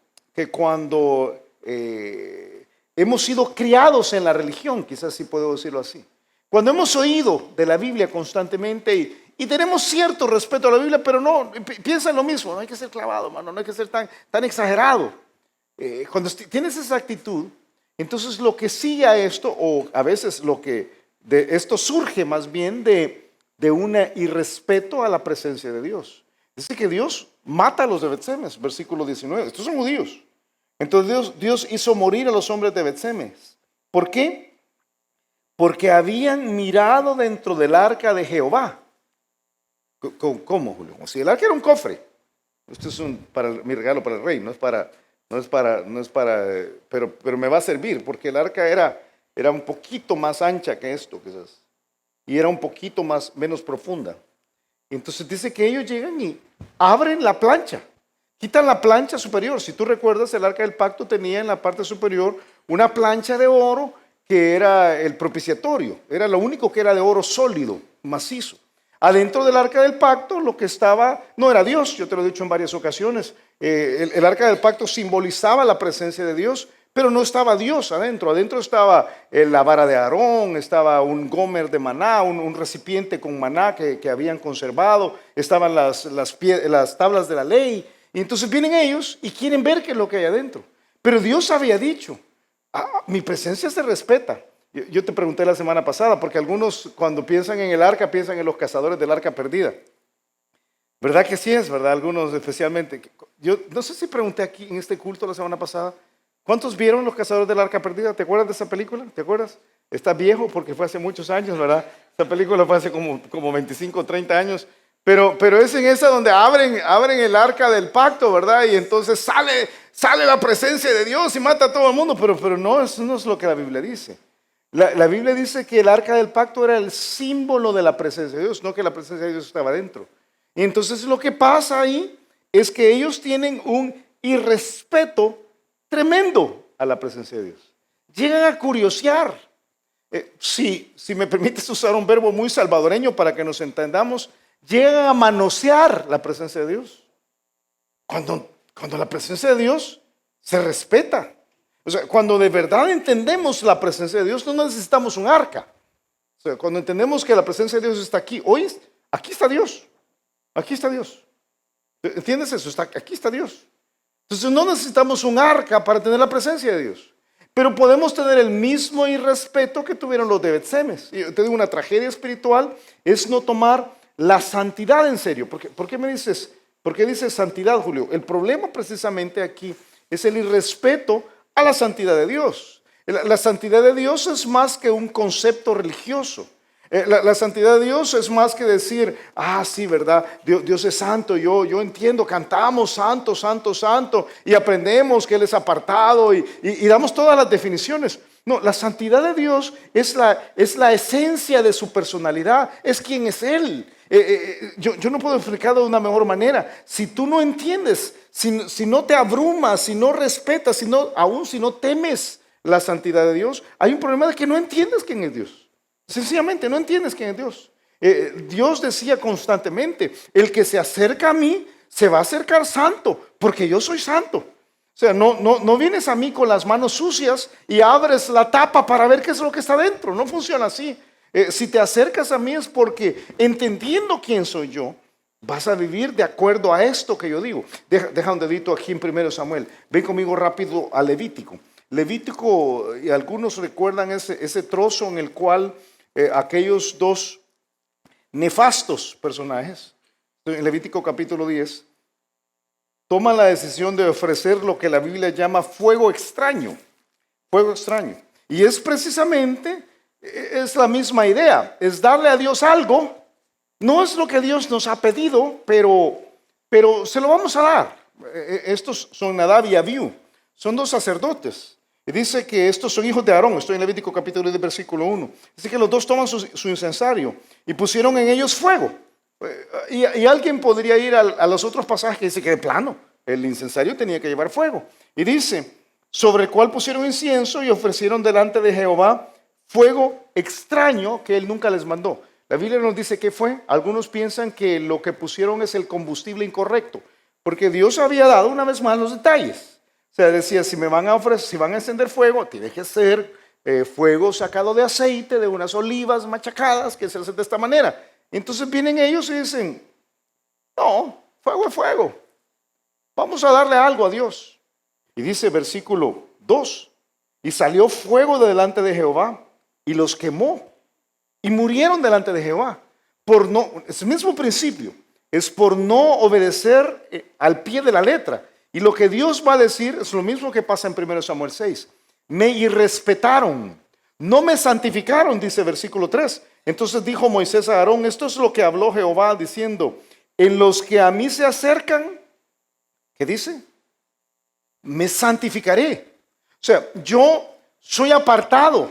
hemos sido criados en la religión, quizás sí puedo decirlo así, cuando hemos oído de la Biblia constantemente y tenemos cierto respeto a la Biblia, pero no, piensa en lo mismo, no hay que ser clavado, hermano, no hay que ser tan exagerado. Cuando tienes esa actitud, entonces lo que sigue a esto, o a veces de esto surge más bien de un irrespeto a la presencia de Dios. Dice que Dios mata a los de Bet-Semes, versículo 19. Estos son judíos. Entonces Dios hizo morir a los hombres de Bet-Semes. ¿Por qué? Porque habían mirado dentro del arca de Jehová. ¿Cómo, Julio? Como si el arca era un cofre. Esto es mi regalo para el rey, pero me va a servir, porque el arca era un poquito más ancha que esto, quizás, y era un poquito menos profunda. Entonces dice que ellos llegan y abren la plancha, quitan la plancha superior. Si tú recuerdas, el arca del pacto tenía en la parte superior una plancha de oro que era el propiciatorio, era lo único que era de oro sólido, macizo. Adentro del arca del pacto lo que estaba no era Dios, yo te lo he dicho en varias ocasiones. El arca del pacto simbolizaba la presencia de Dios, pero no estaba Dios adentro. Adentro estaba la vara de Aarón, estaba un gomer de maná, un recipiente con maná que habían conservado, estaban las tablas de la ley. Y entonces vienen ellos y quieren ver qué es lo que hay adentro. Pero Dios había dicho, mi presencia se respeta. Yo te pregunté la semana pasada, porque algunos cuando piensan en el arca, piensan en los cazadores del arca perdida. ¿Verdad que sí es, verdad? Algunos especialmente. Yo no sé si pregunté aquí en este culto la semana pasada, ¿cuántos vieron los cazadores del arca perdida? ¿Te acuerdas de esa película? ¿Te acuerdas? Está viejo porque fue hace muchos años, ¿verdad? Esa película fue hace como 25 o 30 años. Pero es en esa donde abren el arca del pacto, ¿verdad? Y entonces sale la presencia de Dios y mata a todo el mundo. Pero no, eso no es lo que la Biblia dice. La Biblia dice que el arca del pacto era el símbolo de la presencia de Dios, no que la presencia de Dios estaba dentro. Y entonces lo que pasa ahí es que ellos tienen un irrespeto tremendo a la presencia de Dios. Llegan a curiosear. Si me permites usar un verbo muy salvadoreño para que nos entendamos, llegan a manosear la presencia de Dios. Cuando la presencia de Dios se respeta. O sea, cuando de verdad entendemos la presencia de Dios, no necesitamos un arca. O sea, cuando entendemos que la presencia de Dios está aquí, hoy aquí está Dios. Aquí está Dios. ¿Entiendes eso? Aquí está Dios. Entonces no necesitamos un arca para tener la presencia de Dios. Pero podemos tener el mismo irrespeto que tuvieron los de Bet-Semes. Yo te digo, una tragedia espiritual es no tomar la santidad en serio. ¿Por qué dices santidad, Julio? El problema precisamente aquí es el irrespeto a la santidad de Dios. La santidad de Dios es más que un concepto religioso. La santidad de Dios es más que decir, sí, ¿verdad? Dios es santo, yo entiendo, cantamos santo, santo, santo, y aprendemos que Él es apartado y damos todas las definiciones. No, la santidad de Dios es la esencia de su personalidad, es quien es Él. Yo no puedo explicarlo de una mejor manera. Si tú no entiendes, si no te abrumas, si no respetas, aún si no temes la santidad de Dios, hay un problema de que no entiendes quién es Dios. Sencillamente no entiendes quién es Dios. Dios decía constantemente, el que se acerca a mí se va a acercar santo, porque yo soy santo. O sea, no vienes a mí con las manos sucias y abres la tapa para ver qué es lo que está dentro. No funciona así. Si te acercas a mí es porque entendiendo quién soy yo, vas a vivir de acuerdo a esto que yo digo. Deja un dedito aquí en 1 Samuel. Ven conmigo rápido a Levítico. Levítico, y algunos recuerdan ese trozo en el cual aquellos dos nefastos personajes, en Levítico capítulo 10, toman la decisión de ofrecer lo que la Biblia llama fuego extraño. Fuego extraño. Y es precisamente, es la misma idea, es darle a Dios algo. No es lo que Dios nos ha pedido, pero se lo vamos a dar. Estos son Nadab y Abiú, son dos sacerdotes. Y dice que estos son hijos de Aarón. Estoy en Levítico capítulo 10, versículo 1. Dice que los dos toman su incensario y pusieron en ellos fuego. Y alguien podría ir a los otros pasajes que dice que de plano el incensario tenía que llevar fuego. Y dice, sobre el cual pusieron incienso y ofrecieron delante de Jehová fuego extraño que él nunca les mandó. La Biblia nos dice qué fue. Algunos piensan que lo que pusieron es el combustible incorrecto, porque Dios había dado una vez más los detalles. O sea, decía, si me van a ofrecer, si van a encender fuego, tiene que ser fuego sacado de aceite, de unas olivas machacadas, que se hace de esta manera. Entonces vienen ellos y dicen, no, fuego es fuego. Vamos a darle algo a Dios. Y dice versículo 2, y salió fuego de delante de Jehová y los quemó y murieron delante de Jehová. Es el mismo principio, es por no obedecer al pie de la letra. Y lo que Dios va a decir es lo mismo que pasa en 1 Samuel 6. Me irrespetaron, no me santificaron, dice versículo 3. Entonces dijo Moisés a Aarón, esto es lo que habló Jehová diciendo, en los que a mí se acercan, ¿qué dice? Me santificaré. O sea, yo soy apartado,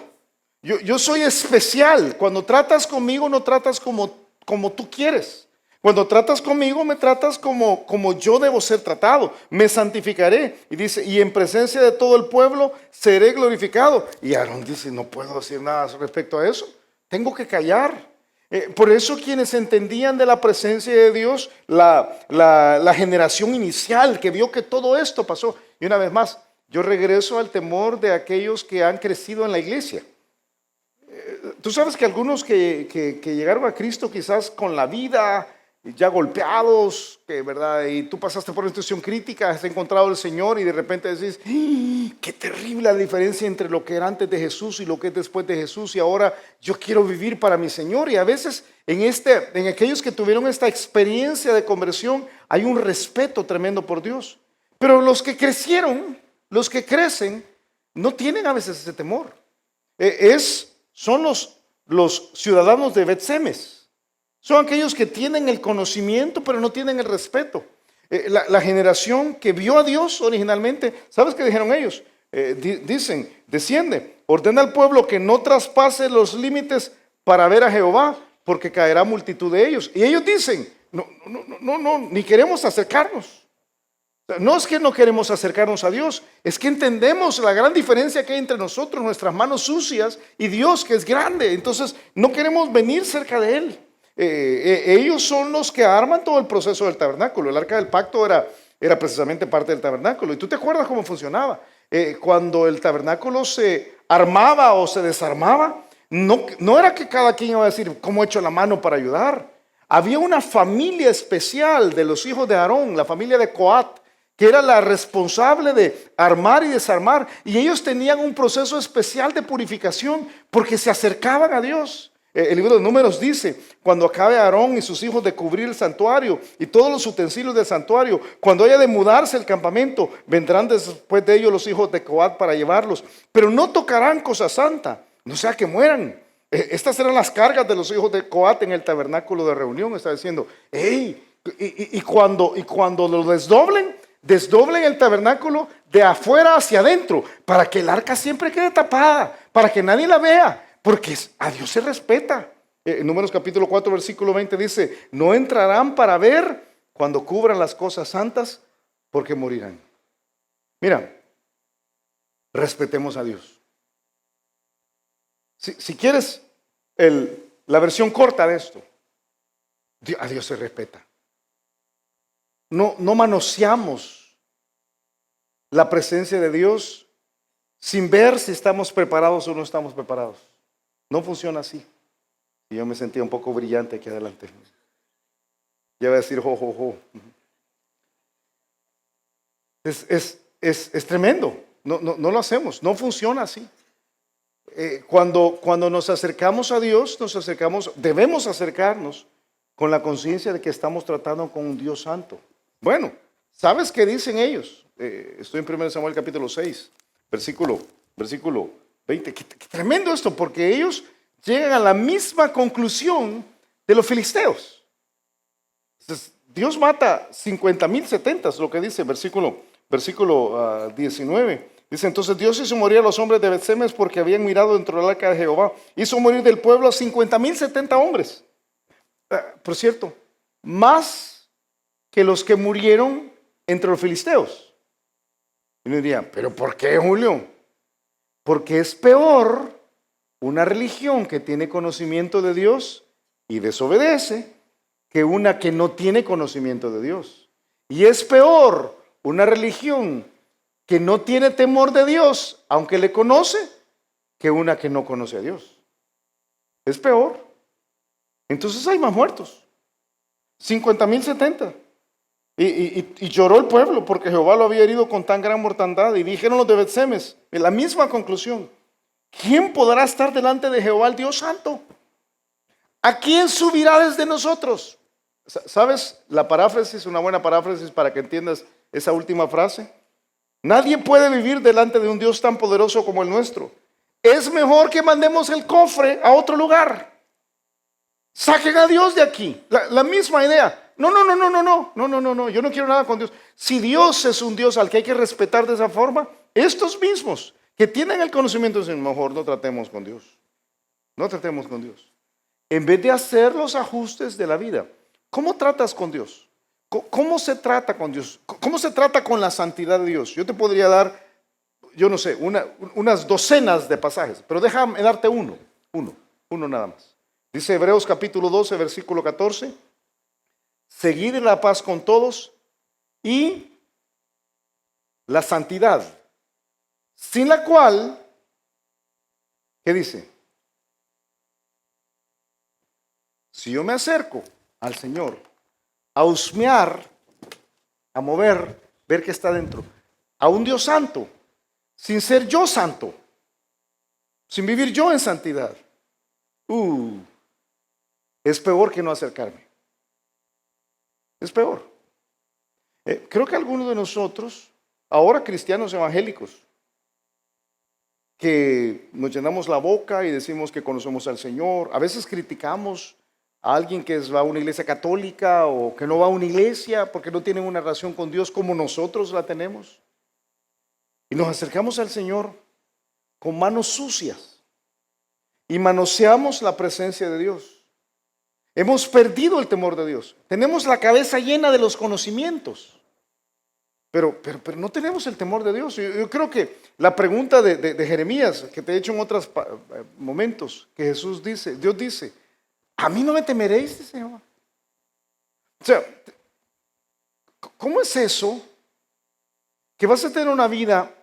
yo soy especial. Cuando tratas conmigo no tratas como tú quieres. Cuando tratas conmigo me tratas como yo debo ser tratado. Me santificaré. Y dice, y en presencia de todo el pueblo seré glorificado. Y Aarón dice, no puedo decir nada respecto a eso. Tengo que callar. Por eso quienes entendían de la presencia de Dios, la generación inicial que vio que todo esto pasó. Y una vez más, yo regreso al temor de aquellos que han crecido en la iglesia. Tú sabes que algunos que llegaron a Cristo quizás con la vida ya golpeados, ¿verdad? Y tú pasaste por una situación crítica, has encontrado al Señor y de repente decís, qué terrible la diferencia entre lo que era antes de Jesús y lo que es después de Jesús, y ahora yo quiero vivir para mi Señor. Y a veces en aquellos que tuvieron esta experiencia de conversión hay un respeto tremendo por Dios. Pero los que crecieron, los que crecen, no tienen a veces ese temor. Son los ciudadanos de Bet-Semes. Son aquellos que tienen el conocimiento, pero no tienen el respeto. La generación que vio a Dios originalmente, ¿sabes qué dijeron ellos? Dicen, desciende, ordena al pueblo que no traspase los límites para ver a Jehová, porque caerá multitud de ellos. Y ellos dicen, no, ni queremos acercarnos. No es que no queremos acercarnos a Dios, es que entendemos la gran diferencia que hay entre nosotros, nuestras manos sucias, y Dios que es grande. Entonces no queremos venir cerca de Él. Ellos son los que arman todo el proceso del tabernáculo. El arca del pacto era precisamente parte del tabernáculo. Y tú te acuerdas cómo funcionaba. Cuando el tabernáculo se armaba o se desarmaba, no era que cada quien iba a decir cómo echo la mano para ayudar. Había una familia especial de los hijos de Aarón, la familia de Coat, que era la responsable de armar y desarmar. Y ellos tenían un proceso especial de purificación porque se acercaban a Dios. El libro de Números dice, cuando acabe Aarón y sus hijos de cubrir el santuario y todos los utensilios del santuario, cuando haya de mudarse el campamento, vendrán después de ellos los hijos de Coat para llevarlos, pero no tocarán cosa santa, no sea que mueran. Estas eran las cargas de los hijos de Coat en el tabernáculo de reunión. Está diciendo, y cuando lo desdoblen el tabernáculo de afuera hacia adentro, para que el arca siempre quede tapada, para que nadie la vea. Porque a Dios se respeta. En Números capítulo 4, versículo 20 dice, no entrarán para ver cuando cubran las cosas santas, porque morirán. Mira, respetemos a Dios. Si quieres la versión corta de esto, a Dios se respeta. No manoseamos la presencia de Dios sin ver si estamos preparados o no estamos preparados. No funciona así. Y yo me sentía un poco brillante aquí adelante. Ya voy a decir jo. Es tremendo. No lo hacemos. No funciona así. Cuando nos acercamos a Dios, debemos acercarnos con la conciencia de que estamos tratando con un Dios santo. Bueno, ¿sabes qué dicen ellos? Estoy en 1 Samuel capítulo 6, versículo 20. Qué tremendo esto, porque ellos llegan a la misma conclusión de los filisteos. Entonces, Dios mata 50,000 setentas, lo que dice versículo 19. Dice, entonces Dios hizo morir a los hombres de Bet-Semes porque habían mirado dentro del arca de Jehová. Hizo morir del pueblo a 50,070 hombres. Por cierto, más que los que murieron entre los filisteos. Y uno diría, ¿pero por qué, Julio? Porque es peor una religión que tiene conocimiento de Dios y desobedece que una que no tiene conocimiento de Dios. Y es peor una religión que no tiene temor de Dios, aunque le conoce, que una que no conoce a Dios. Es peor. Entonces hay más muertos. 50,000, 70. Y lloró el pueblo porque Jehová lo había herido con tan gran mortandad. Y dijeron los de Bet-Semes, en la misma conclusión: ¿quién podrá estar delante de Jehová el Dios Santo? ¿A quién subirá desde nosotros? ¿Sabes? La paráfrasis, una buena paráfrasis para que entiendas esa última frase. Nadie puede vivir delante de un Dios tan poderoso como el nuestro. Es mejor que mandemos el cofre a otro lugar. Saquen a Dios de aquí. La misma idea. No, yo no quiero nada con Dios. Si Dios es un Dios al que hay que respetar de esa forma, estos mismos que tienen el conocimiento dicen, mejor no tratemos con Dios. No tratemos con Dios. En vez de hacer los ajustes de la vida. ¿Cómo tratas con Dios? ¿Cómo se trata con Dios? ¿Cómo se trata con la santidad de Dios? Yo te podría dar, yo no sé, unas docenas de pasajes, pero déjame darte uno nada más. Dice Hebreos capítulo 12, versículo 14, seguid en la paz con todos y la santidad, sin la cual, ¿qué dice? Si yo me acerco al Señor a husmear, a mover, ver qué está dentro, a un Dios santo, sin ser yo santo, sin vivir yo en santidad, es peor que no acercarme. Es peor. Creo que algunos de nosotros, ahora cristianos evangélicos, que nos llenamos la boca y decimos que conocemos al Señor, a veces criticamos a alguien que va a una iglesia católica o que no va a una iglesia porque no tienen una relación con Dios como nosotros la tenemos. Y nos acercamos al Señor con manos sucias y manoseamos la presencia de Dios. Hemos perdido el temor de Dios. Tenemos la cabeza llena de los conocimientos, pero no tenemos el temor de Dios. Yo creo que la pregunta de Jeremías, que te he hecho en otros momentos, que Jesús dice, Dios dice, a mí no me temeréis, dice Jehová. O sea, ¿cómo es eso? Que vas a tener una vida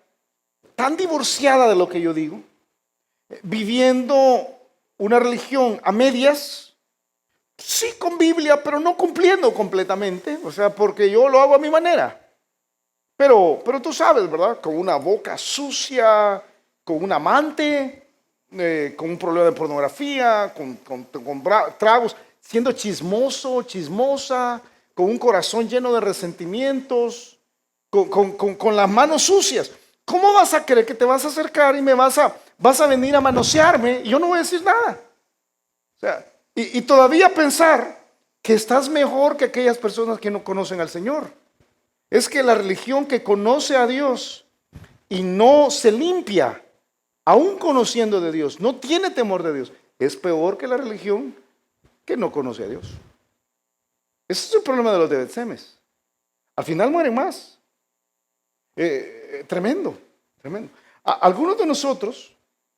tan divorciada de lo que yo digo, viviendo una religión a medias, sí con Biblia, pero no cumpliendo completamente, o sea, porque yo lo hago a mi manera. Pero tú sabes, ¿verdad? Con una boca sucia, con un amante, con un problema de pornografía, con tragos, siendo chismoso, chismosa, con un corazón lleno de resentimientos, con las manos sucias. ¿Cómo vas a creer que te vas a acercar y vas a venir a manosearme y yo no voy a decir nada? O sea, y todavía pensar que estás mejor que aquellas personas que no conocen al Señor. Es que la religión que conoce a Dios y no se limpia, aún conociendo de Dios, no tiene temor de Dios, es peor que la religión que no conoce a Dios. Ese es el problema de los de Bet-Semes. Al final mueren más. Tremendo. Algunos de nosotros,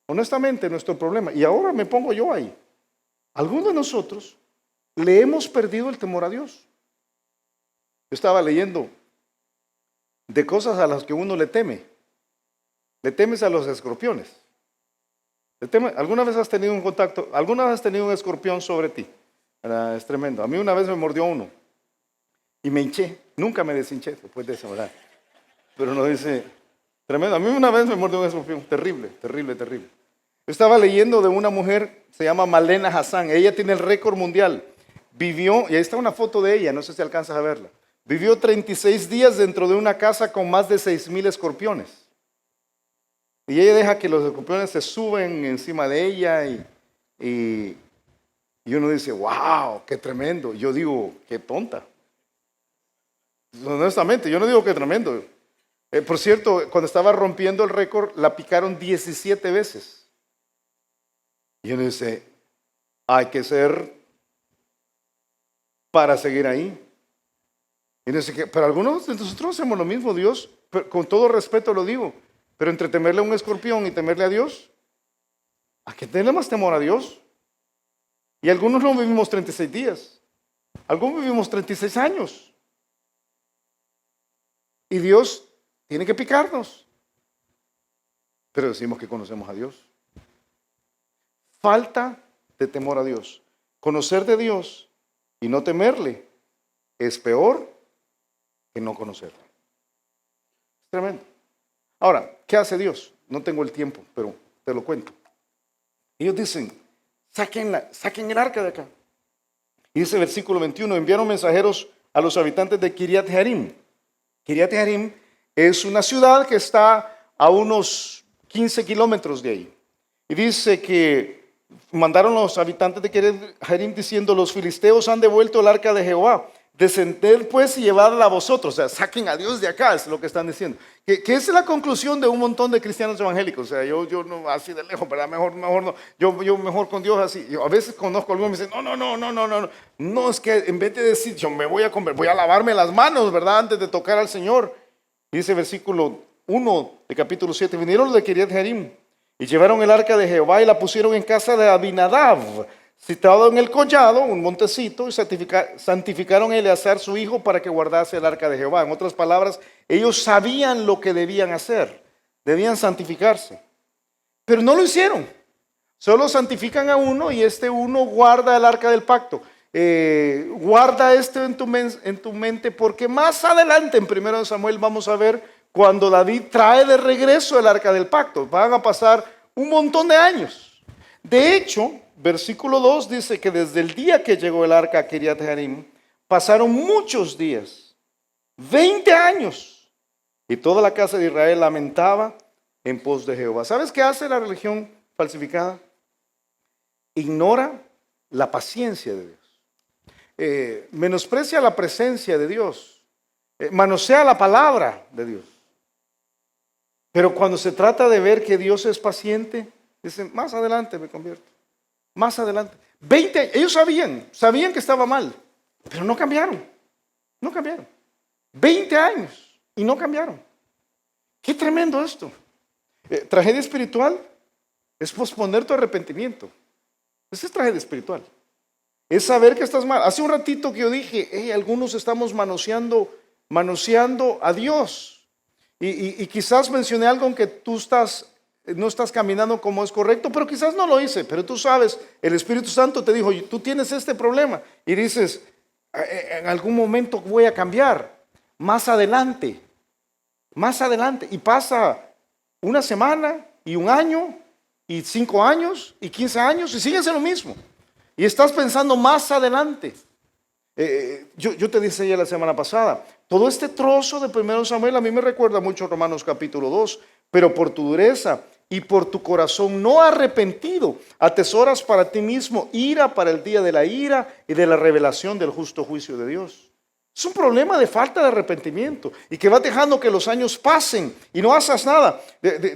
honestamente, nuestro problema, y ahora me pongo yo ahí, algunos de nosotros le hemos perdido el temor a Dios. Yo estaba leyendo de cosas a las que uno le teme. Le temes a los escorpiones. ¿Alguna vez has tenido un contacto? ¿Alguna vez has tenido un escorpión sobre ti? Es tremendo. A mí una vez me mordió uno y me hinché. Nunca me deshinché después de eso, ¿verdad? Pero no dice, tremendo. A mí una vez me mordió un escorpión. Terrible. Yo estaba leyendo de una mujer, se llama Malena Hassan. Ella tiene el récord mundial. Vivió, y ahí está una foto de ella, no sé si alcanzas a verla. Vivió 36 días dentro de una casa con más de 6,000 escorpiones. Y ella deja que los escorpiones se suben encima de ella y uno dice, wow, qué tremendo. Yo digo, qué tonta. Honestamente, yo no digo qué tremendo. Por cierto, cuando estaba rompiendo el récord, la picaron 17 veces. Y uno dice, hay que ser para seguir ahí. Y dice que, pero algunos de nosotros hacemos lo mismo, Dios, con todo respeto lo digo, pero entre temerle a un escorpión y temerle a Dios, ¿a qué tenerle más temor a Dios? Y algunos no vivimos 36 días, algunos vivimos 36 años. Y Dios tiene que picarnos, pero decimos que conocemos a Dios. Falta de temor a Dios. Conocer de Dios y no temerle es peor que no conocerle. Es tremendo. Ahora, ¿qué hace Dios? No tengo el tiempo, pero te lo cuento. Ellos dicen, saquen el arca de acá. Y dice el versículo 21, enviaron mensajeros a los habitantes de Kiriat Jearim. Kiriat Jearim es una ciudad que está a unos 15 kilómetros de ahí. Y dice que mandaron los habitantes de Kiriat Jearim diciendo, los filisteos han devuelto el arca de Jehová. Descended pues y llevadla a vosotros. O sea, saquen a Dios de acá, es lo que están diciendo. Que esa es la conclusión de un montón de cristianos evangélicos. O sea, yo no, así de lejos, ¿verdad? Mejor no. Yo mejor con Dios así. Yo a veces conozco a algunos y me dicen, no. No, es que en vez de decir, yo me voy a lavarme las manos, ¿verdad? Antes de tocar al Señor. Dice versículo 1 de capítulo 7, vinieron los de Kiriat Jearim y llevaron el arca de Jehová y la pusieron en casa de Abinadab, situado en el collado, un montecito, y santificaron a Eleazar su hijo para que guardase el arca de Jehová. En otras palabras, ellos sabían lo que debían hacer, debían santificarse, pero no lo hicieron. Solo santifican a uno y este uno guarda el arca del pacto. Guarda esto en tu mente, porque más adelante en 1 Samuel vamos a ver cuando David trae de regreso el arca del pacto. Van a pasar un montón de años. De hecho, versículo 2 dice que desde el día que llegó el arca a Kiriat Jearim, pasaron muchos días, 20 años, y toda la casa de Israel lamentaba en pos de Jehová. ¿Sabes qué hace la religión falsificada? Ignora la paciencia de Dios. Menosprecia la presencia de Dios, manosea la palabra de Dios. Pero cuando se trata de ver que Dios es paciente, dicen, más adelante me convierto. Más adelante. 20, ellos sabían que estaba mal, pero no cambiaron. 20 años y no cambiaron. Qué tremendo esto. Tragedia espiritual es posponer tu arrepentimiento. Esa es tragedia espiritual. Es saber que estás mal. Hace un ratito que yo dije, algunos estamos manoseando a Dios. Y quizás mencioné algo en que tú no estás caminando como es correcto, pero quizás no lo hice. Pero tú sabes, el Espíritu Santo te dijo, tú tienes este problema. Y dices, en algún momento voy a cambiar. Más adelante. Y pasa una semana y un año y 5 años y 15 años y sigues en lo mismo. Y estás pensando más adelante. Yo te decía ya la semana pasada, todo este trozo de 1 Samuel a mí me recuerda mucho a Romanos capítulo 2, pero por tu dureza y por tu corazón no arrepentido, atesoras para ti mismo ira para el día de la ira y de la revelación del justo juicio de Dios. Es un problema de falta de arrepentimiento y que va dejando que los años pasen y no haces nada.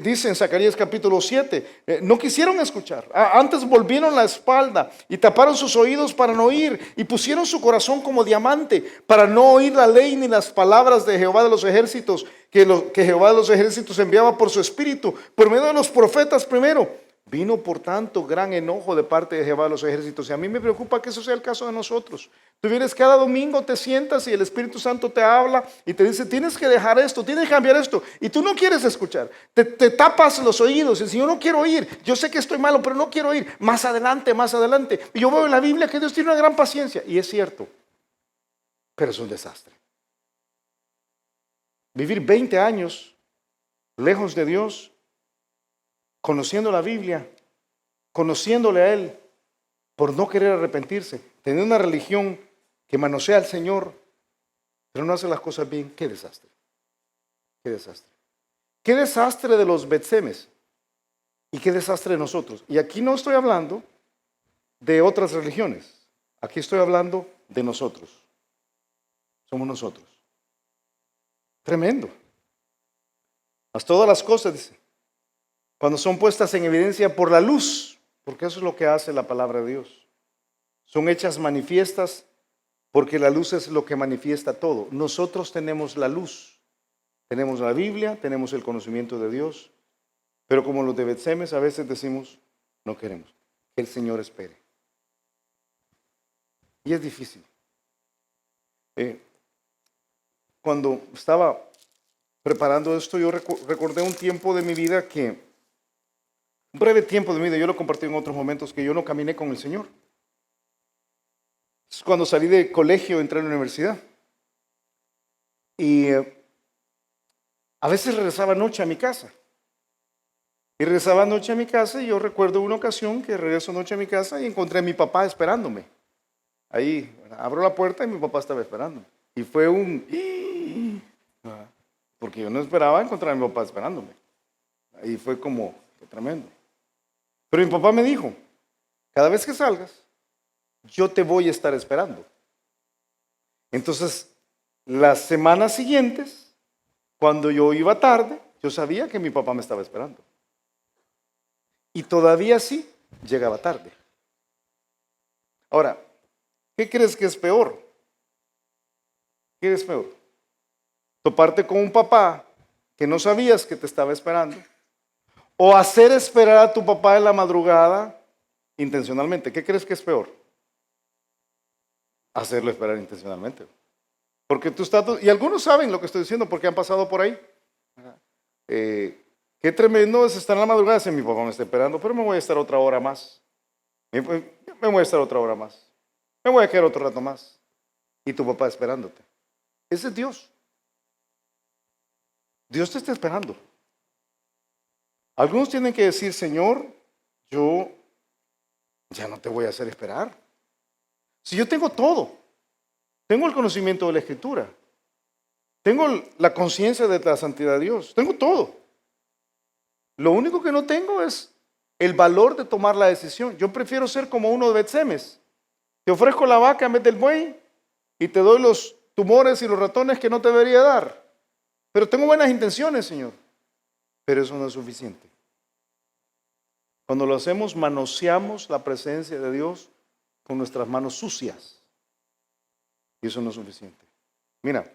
Dice en Zacarías capítulo 7, no quisieron escuchar, antes volvieron la espalda y taparon sus oídos para no oír y pusieron su corazón como diamante para no oír la ley ni las palabras de Jehová de los ejércitos, que Jehová de los ejércitos enviaba por su espíritu, por medio de los profetas primero. Vino por tanto gran enojo de parte de Jehová de los ejércitos. Y a mí me preocupa que eso sea el caso de nosotros. Tú vienes cada domingo, te sientas y el Espíritu Santo te habla y te dice, tienes que dejar esto, tienes que cambiar esto. Y tú no quieres escuchar. Te tapas los oídos y dices, yo no quiero oír. Yo sé que estoy malo, pero no quiero oír. Más adelante. Y yo veo en la Biblia que Dios tiene una gran paciencia. Y es cierto. Pero es un desastre. Vivir 20 años lejos de Dios, conociendo la Biblia, conociéndole a Él, por no querer arrepentirse, tener una religión que manosea al Señor, pero no hace las cosas bien. ¡Qué desastre! ¡Qué desastre! ¡Qué desastre de los Betsemes! Y qué desastre de nosotros. Y aquí no estoy hablando de otras religiones. Aquí estoy hablando de nosotros. Somos nosotros. Tremendo. Haz todas las cosas, dice, cuando son puestas en evidencia por la luz, porque eso es lo que hace la palabra de Dios. Son hechas manifiestas porque la luz es lo que manifiesta todo. Nosotros tenemos la luz, tenemos la Biblia, tenemos el conocimiento de Dios, pero como los de Bet-Semes a veces decimos, no queremos, que el Señor espere. Y es difícil. Cuando estaba preparando esto, yo recordé un tiempo de mi vida un breve tiempo de mi vida, yo lo compartí en otros momentos, que yo no caminé con el Señor. Es cuando salí de colegio, entré a la universidad. Y a veces regresaba noche a mi casa. Y regresaba noche a mi casa y yo recuerdo una ocasión que regreso noche a mi casa y encontré a mi papá esperándome. Ahí, abro la puerta y mi papá estaba esperándome. Y fue porque yo no esperaba encontrar a mi papá esperándome. Ahí fue como tremendo. Pero mi papá me dijo, cada vez que salgas, yo te voy a estar esperando. Entonces, las semanas siguientes, cuando yo iba tarde, yo sabía que mi papá me estaba esperando. Y todavía sí, llegaba tarde. Ahora, ¿qué crees que es peor? ¿Qué es peor? Toparte con un papá que no sabías que te estaba esperando, o hacer esperar a tu papá en la madrugada intencionalmente. ¿Qué crees que es peor? Hacerlo esperar intencionalmente. Porque tú estás, y algunos saben lo que estoy diciendo porque han pasado por ahí. Qué tremendo es estar en la madrugada. Si mi papá me está esperando, pero me voy a estar otra hora más. Me voy a estar otra hora más. Me voy a quedar otro rato más. Y tu papá esperándote. Ese es Dios. Dios te está esperando. Algunos tienen que decir, Señor, yo ya no te voy a hacer esperar. Si yo tengo todo, tengo el conocimiento de la Escritura, tengo la conciencia de la santidad de Dios, tengo todo. Lo único que no tengo es el valor de tomar la decisión. Yo prefiero ser como uno de Bet-Semes. Te ofrezco la vaca en vez del buey y te doy los tumores y los ratones que no te debería dar. Pero tengo buenas intenciones, Señor. Pero eso no es suficiente. Cuando lo hacemos, manoseamos la presencia de Dios con nuestras manos sucias. Y eso no es suficiente. Mira,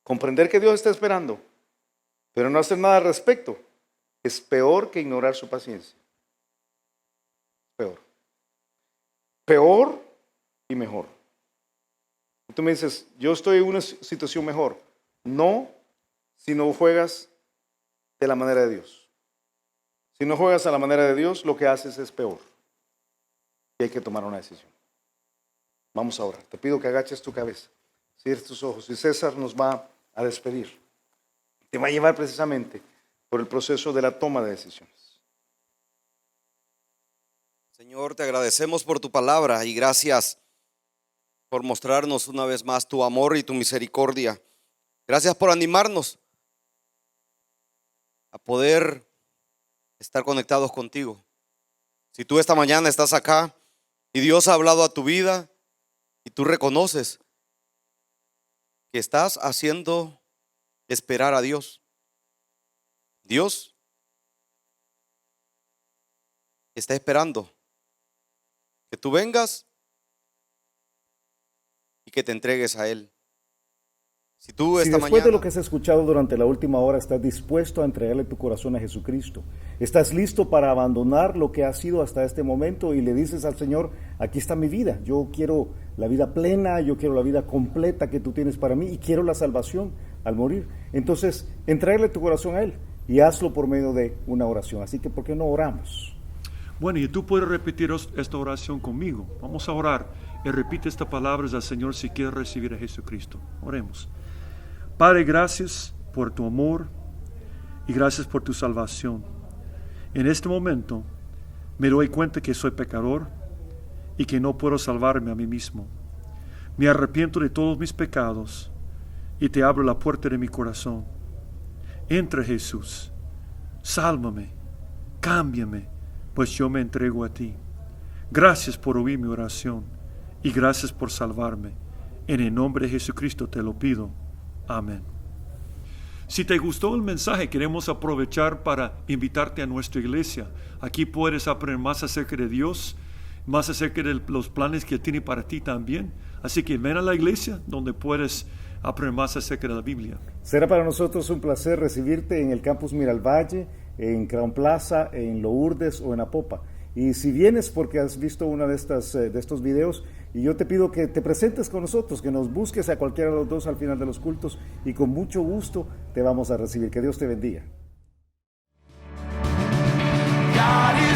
comprender que Dios está esperando, pero no hacer nada al respecto, es peor que ignorar su paciencia. Peor. Peor y mejor. Tú me dices, yo estoy en una situación mejor. No, si no juegas de la manera de Dios. Si no juegas a la manera de Dios, lo que haces es peor. Y hay que tomar una decisión. Vamos a orar. Te pido que agaches tu cabeza, cierres tus ojos. Y César nos va a despedir. Te va a llevar precisamente por el proceso de la toma de decisiones. Señor, te agradecemos por tu palabra y gracias por mostrarnos una vez más tu amor y tu misericordia. Gracias por animarnos a poder estar conectados contigo. Si tú esta mañana estás acá y Dios ha hablado a tu vida y tú reconoces que estás haciendo esperar a Dios, Dios está esperando que tú vengas y que te entregues a Él. Si tú Si esta después de lo mañana que has escuchado durante la última hora estás dispuesto a entregarle tu corazón a Jesucristo, estás listo para abandonar lo que has sido hasta este momento y le dices al Señor, aquí está mi vida, yo quiero la vida plena, yo quiero la vida completa que tú tienes para mí y quiero la salvación al morir. Entonces, entrégale tu corazón a Él y hazlo por medio de una oración. Así que, ¿por qué no oramos? Bueno, y tú puedes repetir esta oración conmigo. Vamos a orar y repite estas palabras al Señor si quieres recibir a Jesucristo. Oremos. Padre, gracias por tu amor y gracias por tu salvación. En este momento me doy cuenta que soy pecador y que no puedo salvarme a mí mismo. Me arrepiento de todos mis pecados y te abro la puerta de mi corazón. Entra, Jesús, sálvame, cámbiame, pues yo me entrego a ti. Gracias por oír mi oración y gracias por salvarme. En el nombre de Jesucristo te lo pido. Amén. Si te gustó el mensaje, queremos aprovechar para invitarte a nuestra iglesia. Aquí puedes aprender más acerca de Dios más acerca de los planes que tiene para ti también. Así que ven a la iglesia donde puedes aprender más acerca de la Biblia. Será para nosotros un placer recibirte en el Campus Miralvalle, en Crown Plaza, en Lourdes o en Apopa. Y si vienes porque has visto una de estos videos, y yo te pido que te presentes con nosotros, que nos busques a cualquiera de los dos al final de los cultos, y con mucho gusto te vamos a recibir. Que Dios te bendiga. God